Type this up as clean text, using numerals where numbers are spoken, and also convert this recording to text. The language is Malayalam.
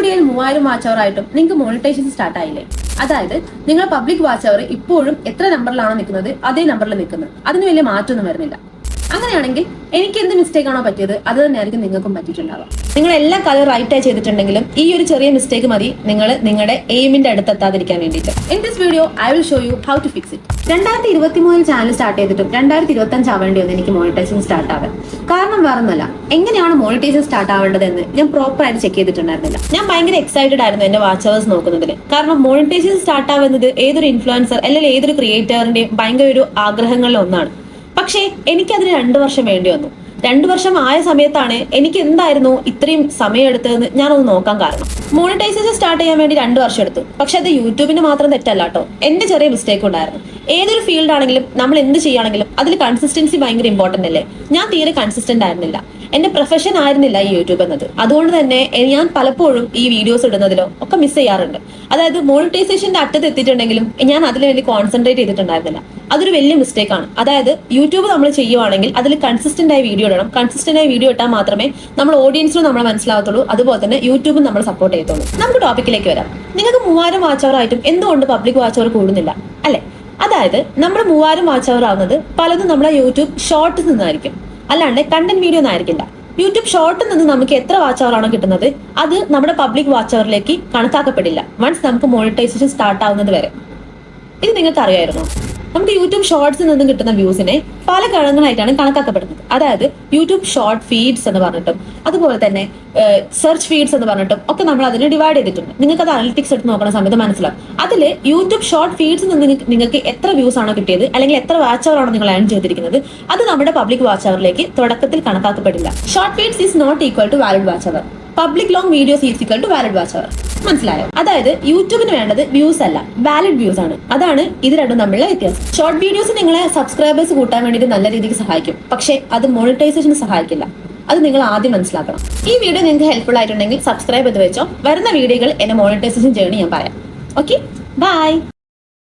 വീഡിയോയിൽ 3000 വാച്ച് അവർ ആയിട്ടും നിങ്ങൾക്ക് മോണിറ്റൈസേഷൻ സ്റ്റാർട്ട് ആയില്ലേ? അതായത് നിങ്ങൾ പബ്ലിക് വാച്ച് അവർ ഇപ്പോഴും എത്ര നമ്പറിലാണോ നിൽക്കുന്നത് അതേ നമ്പറിൽ നിൽക്കുന്നത്, അതിന് വലിയ മാറ്റമൊന്നും വരുന്നില്ല. അങ്ങനെയാണെങ്കിൽ എനിക്ക് എന്ത് മിസ്റ്റേക്ക് ആണോ പറ്റിയത് അത് തന്നെയായിരിക്കും നിങ്ങൾക്കും പറ്റിയിട്ടുണ്ടാവുക. നിങ്ങൾ എല്ലാ കാര്യം റൈറ്റായി ചെയ്തിട്ടുണ്ടെങ്കിലും ഈ ഒരു ചെറിയ മിസ്റ്റേക്ക് മതി നിങ്ങൾ നിങ്ങളുടെ എയിമിന്റെ അടുത്തെത്താതിരിക്കാൻ വേണ്ടിയിട്ട്. In this video I will show you how to fix it. 2023 channel start ചെയ്തിട്ടും 2025 ആവേണ്ടി വന്ന് എനിക്ക് മോണിറ്റൈസേഷൻ സ്റ്റാർട്ട് ആവാൻ കാരണം വേറൊന്നുമല്ല, എങ്ങനെയാണ് മോണിറ്റൈസേഷൻ സ്റ്റാർട്ട് ആവേണ്ടതെന്ന് ഞാൻ പ്രോപ്പർ ആയിട്ട് ചെക്ക് ചെയ്തിട്ടുണ്ടായിരുന്നില്ല. ഞാൻ ഭയങ്കര എക്സൈറ്റഡ് ആയിരുന്നു എന്റെ വാച്ചേഴ്സ് നോക്കുന്നതിൽ. കാരണം മോണിറ്റൈസേഷൻ സ്റ്റാർട്ട് ആവുന്നത് ഏതൊരു ഇൻഫ്ലുവൻസർ അല്ലെങ്കിൽ ഏതൊരു ക്രിയേറ്ററിന്റെയും ഭയങ്കര ഒരു ആഗ്രഹങ്ങളിൽ ഒന്നാണ്. പക്ഷേ എനിക്കതിന് 2 വർഷം വേണ്ടി വന്നു. 2 വർഷം ആയ സമയത്താണ് എനിക്ക് എന്തായിരുന്നു ഇത്രയും സമയം എടുത്തതെന്ന് ഞാനൊന്ന് നോക്കാൻ കാരണം. മോണിറ്റൈസേഷൻ സ്റ്റാർട്ട് ചെയ്യാൻ വേണ്ടി 2 വർഷം എടുത്തു. പക്ഷെ അത് യൂട്യൂബിന് മാത്രം തെറ്റല്ല കേട്ടോ, എന്റെ ചെറിയ മിസ്റ്റേക്ക് ഉണ്ടായിരുന്നു. ഏതൊരു ഫീൽഡ് ആണെങ്കിലും നമ്മൾ എന്ത് ചെയ്യുകയാണെങ്കിലും അതിൽ കൺസിസ്റ്റൻസി ഭയങ്കര ഇമ്പോർട്ടന്റ് അല്ലേ? ഞാൻ തീരെ കൺസിസ്റ്റന്റ് ആയിരുന്നില്ല. എന്റെ പ്രൊഫഷൻ ആയിരുന്നില്ല ഈ യൂട്യൂബ് എന്നത്. അതുകൊണ്ട് തന്നെ ഞാൻ പലപ്പോഴും ഈ വീഡിയോസ് ഇടുന്നതിലോ ഒക്കെ മിസ് ചെയ്യാറുണ്ട്. അതായത് മോണിറ്റൈസേഷന്റെ അറ്റത്ത് എത്തിയിട്ടുണ്ടെങ്കിലും ഞാൻ അതിന് വേണ്ടി കോൺസെൻട്രേറ്റ് ചെയ്തിട്ടുണ്ടായിരുന്നില്ല. അതൊരു വലിയ മിസ്റ്റേക്ക് ആണ്. അതായത് യൂട്യൂബ് നമ്മൾ ചെയ്യുവാണെങ്കിൽ അതിൽ കൺസിസ്റ്റന്റ് ആയി വീഡിയോ ഇടണം. കൺസിസ്റ്റന്റ് ആയി വീഡിയോ ഇട്ടാൽ മാത്രമേ നമ്മൾ ഓഡിയൻസിനും നമ്മളെ മനസ്സിലാവത്തുള്ളൂ, അതുപോലെ തന്നെ യൂട്യൂബും നമ്മൾ സപ്പോർട്ട് ചെയ്യത്തുള്ളൂ. നമുക്ക് ടോപ്പിക്കിലേക്ക് വരാം. നിങ്ങൾക്ക് 3000 വാച്ച് അവർ ആയിട്ടും എന്തുകൊണ്ട് പബ്ലിക് വാച്ച് അവർ കൂടുന്നില്ല അല്ലെ? അതായത് നമ്മൾ 3000 വാച്ച് അവർ ആവുന്നത് പലതും നമ്മളെ യൂട്യൂബ് ഷോർട്ട്സ് നിന്നായിരിക്കും, അല്ലാണ്ട് കണ്ടന്റ് വീഡിയോ ഒന്നായിരിക്കില്ല. യൂട്യൂബ് ഷോർട്ടിൽ നിന്ന് നമുക്ക് എത്ര വാച്ച് അവർ ആണോ കിട്ടുന്നത് അത് നമ്മുടെ പബ്ലിക് വാച്ച് അവറിലേക്ക് കണക്കാക്കപ്പെടില്ല വൺസ് നമുക്ക് മോണിറ്റൈസേഷൻ സ്റ്റാർട്ട് ആവുന്നത് വരെ. ഇത് നിങ്ങൾക്ക് അറിയായിരുന്നോ? നമുക്ക് യൂട്യൂബ് ഷോർട്സിൽ നിന്നും കിട്ടുന്ന വ്യൂസിനെ പല ഘടകങ്ങളായിട്ടാണ് കണക്കാക്കപ്പെടുന്നത്. അതായത് യൂട്യൂബ് ഷോർട്ട് ഫീഡ്സ് എന്ന് പറഞ്ഞിട്ടും അതുപോലെ തന്നെ സെർച്ച് ഫീഡ്സ് എന്ന് പറഞ്ഞിട്ടും ഒക്കെ നമ്മൾ അതിനെ ഡിവൈഡ് ചെയ്തിട്ടുണ്ട്. നിങ്ങൾക്ക് അത് അനലിറ്റിക്സ് എടുത്ത് നോക്കുന്ന സമയത്ത് മനസ്സിലാവും. അതിൽ യൂട്യൂബ് ഷോർട്ട് ഫീഡ്സിൽ നിന്ന് നിങ്ങൾക്ക് എത്ര വ്യൂസ് ആണോ കിട്ടിയത് അല്ലെങ്കിൽ എത്ര വാച്ച് അവർ ആണോ നിങ്ങൾ ഏൺ ചെയ്തിരിക്കുന്നത് അത് നമ്മുടെ പബ്ലിക് വാച്ച് അവറിലേക്ക് തുടക്കത്തിൽ കണക്കാക്കപ്പെടില്ല. Short feeds is not equal to valid watch hour. Public long videos is equal to valid watch hour. മനസ്സിലായോ? അതായത് യൂട്യൂബിന് വേണ്ടത് വ്യൂസ് അല്ല, വാലിഡ് വ്യൂസ് ആണ്. അതാണ് ഇത് രണ്ടും തമ്മിലുള്ള വ്യത്യാസം. ഷോർട്ട് വീഡിയോസ് നിങ്ങളെ സബ്സ്ക്രൈബേഴ്സ് കൂട്ടാൻ വേണ്ടിയിട്ട് നല്ല രീതിക്ക് സഹായിക്കും, പക്ഷേ അത് മോണിറ്റൈസേഷന് സഹായിക്കില്ല. അത് നിങ്ങൾ ആദ്യം മനസ്സിലാക്കണം. ഈ വീഡിയോ നിങ്ങൾക്ക് ഹെൽപ്ഫുൾ ആയിട്ടുണ്ടെങ്കിൽ സബ്സ്ക്രൈബ് ചെയ്ത് വെച്ചോ. വരുന്ന വീഡിയോകൾ എന്റെ മോണിറ്റൈസേഷൻ ജേർണി ഞാൻ പറയാം. Okay, by.